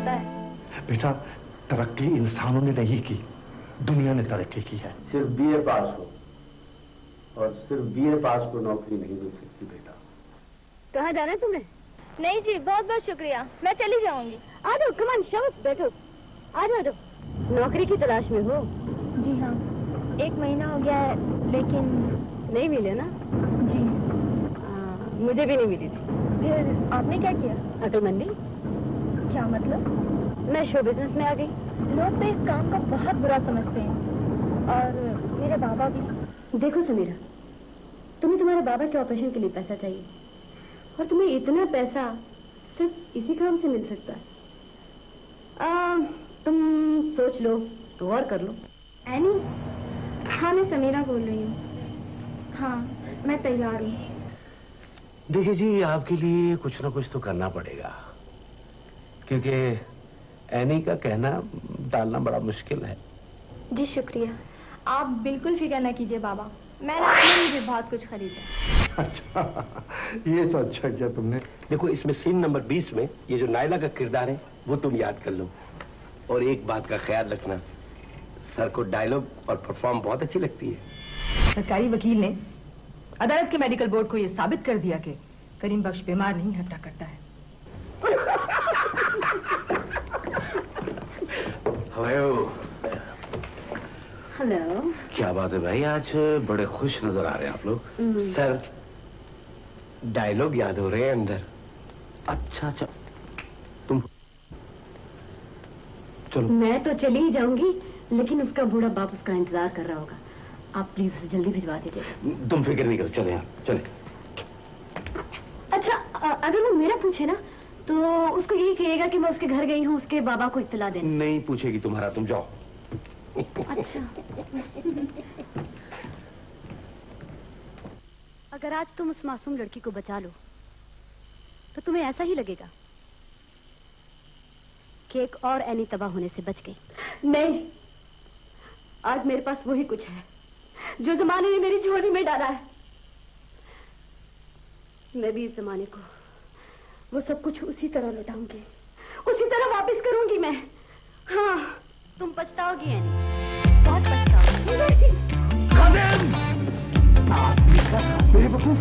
करता है। बेटा, तरक्की इंसानों ने नहीं की, दुनिया ने तरक्की की है। सिर्फ बीए पास हो और सिर्फ बीए पास को नौकरी नहीं मिल सकती बेटा। कहाँ जाना है तुम्हें? नहीं जी, बहुत बहुत शुक्रिया, मैं चली जाऊंगी। आ जाओ, कमान शाबाश, बैठो, आ जाओ। नौकरी की तलाश में हो? जी हाँ, 1 महीना हो गया है, लेकिन नहीं मिले ना? जी मुझे भी नहीं मिली थी। फिर आपने क्या किया? अकलमंदी। क्या मतलब? मैं शो बिजनेस में आ गई। लोग तो इस काम को बहुत बुरा समझते हैं, और मेरे बाबा भी। देखो समीरा, तुम्हें तुम्हारे बाबा के ऑपरेशन के लिए पैसा चाहिए, और तुम्हें इतना पैसा सिर्फ इसी काम से मिल सकता है। तुम सोच लो तो और कर लो। एनी? हाँ, मैं समीरा बोल रही हूँ। हाँ, मैं तैयार हूँ। देखिए जी, आपके लिए कुछ ना कुछ तो करना पड़ेगा, क्योंकि एनी का कहना डालना बड़ा मुश्किल है। जी शुक्रिया, आप बिल्कुल फिक्र न कीजिए बाबा, मैंने अपने लिए बहुत कुछ खरीदा। अच्छा, ये तो अच्छा किया तुमने। देखो, इसमें सीन नंबर 20 में ये जो नायला का किरदार है वो तुम याद कर लो, और एक बात का ख्याल रखना, सर को डायलॉग और परफॉर्म बहुत अच्छी लगती है। सरकारी वकील ने अदालत के मेडिकल बोर्ड को यह साबित कर दिया कि करीम बख्श बीमार नहीं हट्टा करता है। हेलो। क्या बात है भाई, आज बड़े खुश नजर आ रहे हैं आप लोग। सर, डायलॉग याद हो रहे हैं अंदर। अच्छा, तुम चलो। मैं तो चली ही जाऊंगी, लेकिन उसका बूढ़ा बाप उसका इंतजार कर रहा होगा। आप प्लीज उसे जल्दी भिजवा दीजिए। तुम फिक्र नहीं करो, चले यार, चले। अच्छा, अगर वो मेरा पूछे ना, तो उसको यही कहेगा कि मैं उसके घर गई हूँ उसके बाबा को इत्तला देने। नहीं पूछेगी तुम्हारा, तुम जाओ। अच्छा। अगर आज तुम उस मासूम लड़की को बचा लो, तो तुम्हें ऐसा ही लगेगा कि एक और एनी तबाह होने से बच गई। नहीं, आज मेरे पास वही कुछ है जो जमाने ने मेरी झोली में डाला है। मैं भी इस जमाने को वो सब कुछ उसी तरह लौटाऊंगी, उसी तरह वापस करूंगी मैं। हाँ, तुम पछताओगी एनी, बहुत पछताओगी। मेरे बकूफ,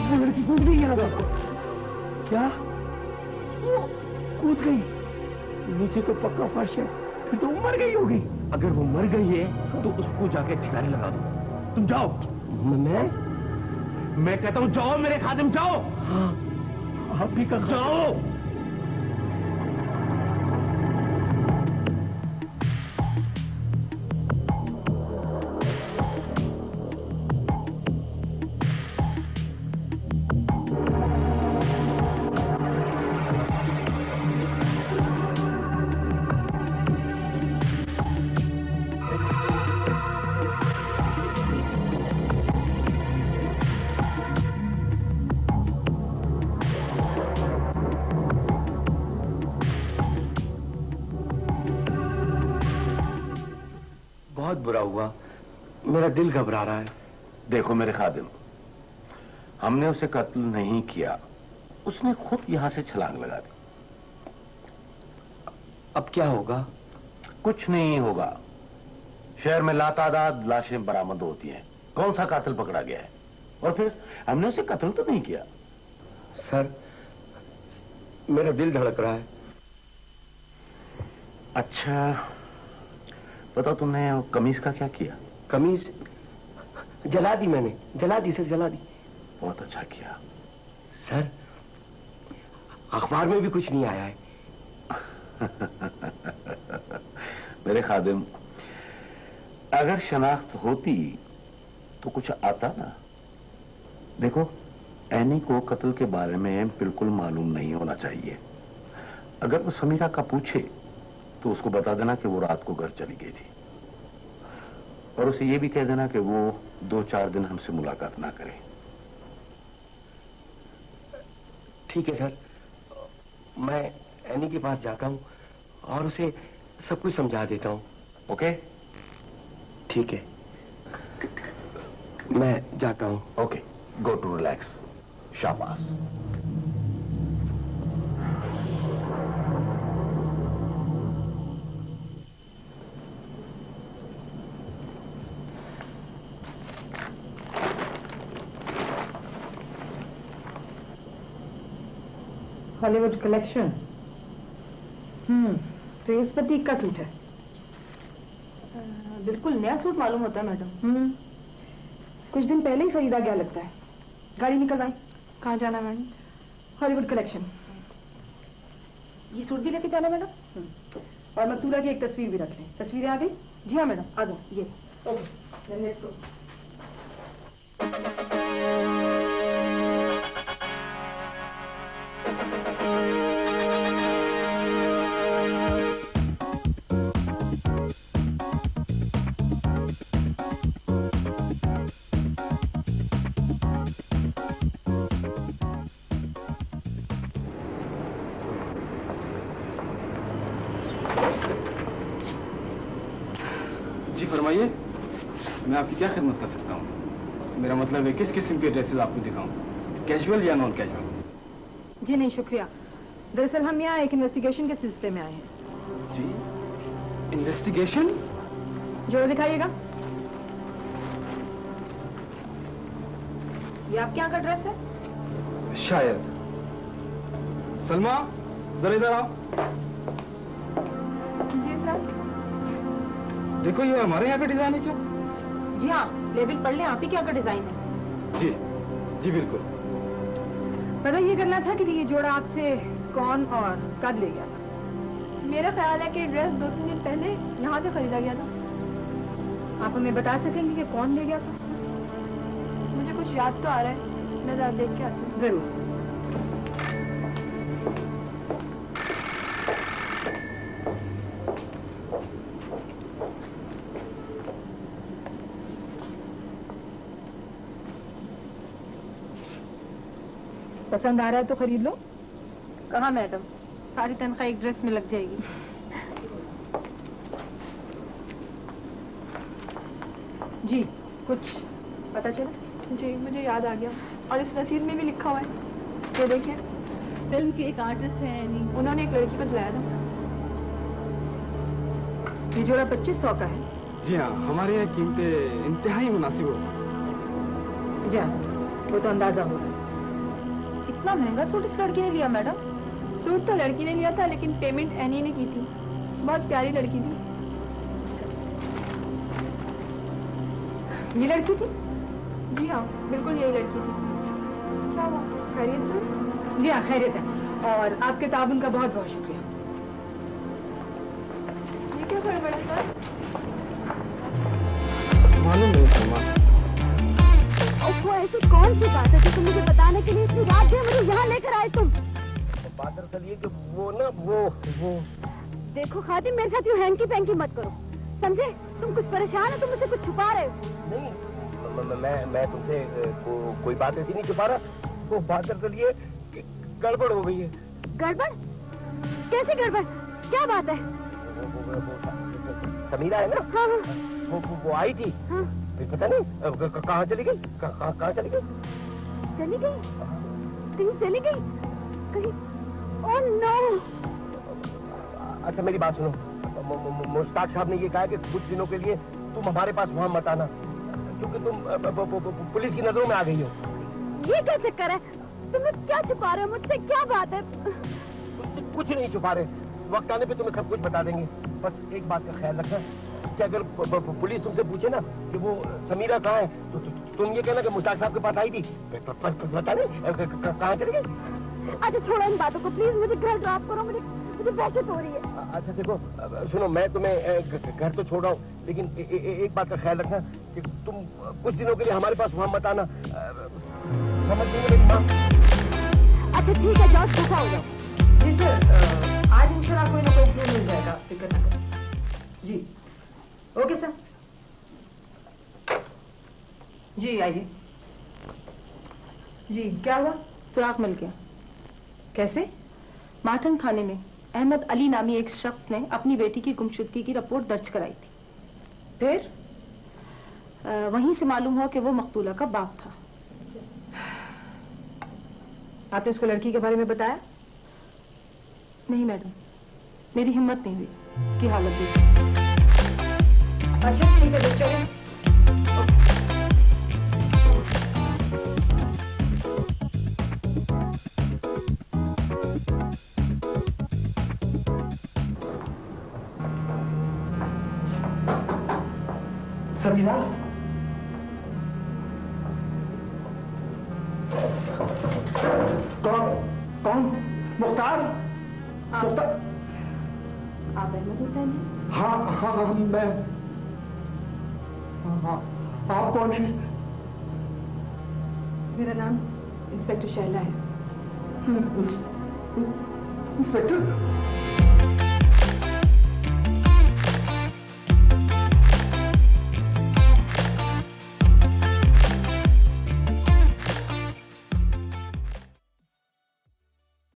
वो लड़की कूद गई यहाँ। क्या? वो कूद गई? नीचे तो पक्का फर्श है, फिर तो वो मर गई होगी। अगर वो मर गई है तो उसको जाके ठिकाने लगा दो। तुम जाओ। मैं कहता हूँ जाओ मेरे खादिम, जाओ। हाँ, आप भी का जाओ। बहुत बुरा हुआ, मेरा दिल घबरा रहा है। देखो मेरे खादिम, हमने उसे कत्ल नहीं किया, उसने खुद यहां से छलांग लगा दी। अब क्या होगा? कुछ नहीं होगा। शहर में लातादाद लाशें बरामद होती हैं, कौन सा कातिल पकड़ा गया है, और फिर हमने उसे कत्ल तो नहीं किया। सर, मेरा दिल धड़क रहा है। अच्छा बताओ, तुमने वो कमीज का क्या किया? कमीज जला दी मैंने, जला दी सर, जला दी। बहुत अच्छा किया। सर, अखबार में भी कुछ नहीं आया है। मेरे खादिम, अगर शनाख्त होती तो कुछ आता ना। देखो, एनी को कत्ल के बारे में बिल्कुल मालूम नहीं होना चाहिए। अगर वो समीरा का पूछे तो उसको बता देना कि वो रात को घर चली गई थी, और उसे ये भी कह देना कि वो 2-4 दिन हमसे मुलाकात ना करे। ठीक है सर, मैं एनी के पास जाता हूँ और उसे सब कुछ समझा देता हूँ। ओके? ठीक है, मैं जाता हूँ। Okay, go to relax. शाबाश। Hollywood collection. तो इस प्रतीक का सूट है। बिल्कुल नया सूट मालूम होता है मैडम। कुछ दिन पहले ही खरीदा गया लगता है। गाड़ी निकलवाई। कहाँ जाना है मैडम? Hollywood collection. ये सूट भी लेके जाना है मैडम? और मकतूरा की एक तस्वीर भी रख लें। तस्वीरें आ गई? जी हाँ मैडम। आ जाओ। ये ओके, लेट्स गो। जी फरमाइए, मैं आपकी क्या खिदमत कर सकता हूँ? मेरा मतलब है किस किस्म के ड्रेसेस आपको दिखाऊं, कैजुअल या नॉन कैजुअल? जी नहीं शुक्रिया, दरअसल हम यहाँ एक इन्वेस्टिगेशन के सिलसिले में आए हैं। जी इन्वेस्टिगेशन? जोड़ा दिखाइएगा। ये आपके यहाँ का ड्रेस है? शायद। सलमा जरा इधर आओ। जी सर। देखो ये हमारे यहाँ का डिजाइन है क्या? जी हाँ, लेवल पढ़ लें, आप ही क्या का डिजाइन है। जी जी बिल्कुल। पता ये करना था कि ये जोड़ा आपसे कौन और कब ले गया था? मेरा ख्याल है कि ड्रेस 2-3 दिन पहले यहाँ से खरीदा गया था। आप हमें बता सकेंगे कि कौन ले गया था? मुझे कुछ याद तो आ रहा है, मैं जरा देख के आती हूँ। जरूर। पसंद आ रहा है तो खरीद लो। कहाँ मैडम, सारी तनख्वाह एक ड्रेस में लग जाएगी। जी कुछ पता चला? जी मुझे याद आ गया, और इस रसीद में भी लिखा हुआ है। ये देखिए, फिल्म की एक आर्टिस्ट है एनी, उन्होंने एक लड़की को दिलाया था। ये जोड़ा 2500 का है। जी हाँ, हमारे यहाँ कीमतें इंतहाई मुनासिब होती। जा, वो तो अंदाजा हो रहा है। इतना महंगा सूट इस लड़की ने लिया मैडम? सूट तो लड़की ने लिया था, लेकिन पेमेंट एनी ने की थी। बहुत प्यारी लड़की थी। ये लड़की थी? जी हाँ, बिल्कुल यही लड़की थी। क्या हुआ, खैरियत तो? जी हाँ खैरियत है, और आपके ताबन का बहुत बहुत शुक्रिया। ये क्या बड़ा बड़ा सर? मालूम नहीं सलमा। वो ऐसी कौन सी बात है जो तुम मुझे बताने के लिए इतनी रात दिन मुझे यहाँ लेकर आए तुम? बात दरअसल ये कि वो देखो खातिम, मेरे साथ यूँ हैंकी पैंकी मत करो, समझे? तुम कुछ परेशान हो, तुम मुझसे कुछ छुपा रहे हो। नहीं, मैं तुमसे कोई बात ऐसी नहीं छुपा रहा। वो बात दरअसल ये कि गड़बड़ हो गई है। गड़बड़? कैसी गड़बड़? क्या बात है? समीरा है ना? हाँ हाँ। वो आई थी। हाँ। फिर पता नहीं कहाँ चली गई। कहाँ चली गई? चली गई? कहीं चली गई? कहीं? Oh no! अच्छा मेरी बात सुनो, मुश्ताक साहब ने ये कहा कि कुछ दिनों के लिए तुम हमारे पास वहाँ मत आना, क्योंकि तुम पुलिस की नजरों में आ गई हो। ये क्या चक्कर है? तुम क्या छुपा रहे हो मुझसे? क्या बात है? तुमसे कुछ नहीं छुपा रहे, वक्त आने पे तुम्हें सब कुछ बता देंगे। बस एक बात का ख्याल रखना कि अगर पुलिस तुमसे पूछे ना कि वो समीरा कहाँ है, तो तुम ये कहना कि मुश्ताक साहब के पास आई थी। पता नहीं कहाँ चली गई। अच्छा छोड़ो इन बातों को, प्लीज मुझे घर ड्रॉप करो, मुझे दहशत हो रही है। अच्छा देखो, सुनो, मैं तुम्हें घर तो छोड़ रहा हूँ, लेकिन एक बात का ख्याल रखना कि तुम कुछ दिनों के लिए हमारे पास वहाँ मत आना। समझ गई मेरी बात? अच्छा ठीक है, जाओ छुपा हो जाओ। जी सर, आज इंशाल्लाह कोई ना कोई क्लू मिल जाएगा, फिक्र ना करें। जी ओके सर। जी आइए। जी क्या हुआ? सुराग मिल गया। कैसे? मार्टन थाने में अहमद अली नामी एक शख्स ने अपनी बेटी की गुमशुदगी की रिपोर्ट दर्ज कराई थी। फिर? वहीं से मालूम हुआ कि वो मकतूला का बाप था। आपने उसको लड़की के बारे में बताया? नहीं मैडम, मेरी हिम्मत नहीं हुई उसकी हालत देखी। अच्छा ठीक है, तो चलिए। समीरा, कौन कौन? मुख्तार? मुख्तार? आप अहमद हुसैन हैं? हाँ हाँ हाँ मैं। हाँ, आप कौन है? मेरा नाम इंस्पेक्टर शैला है। इंस्पेक्टर?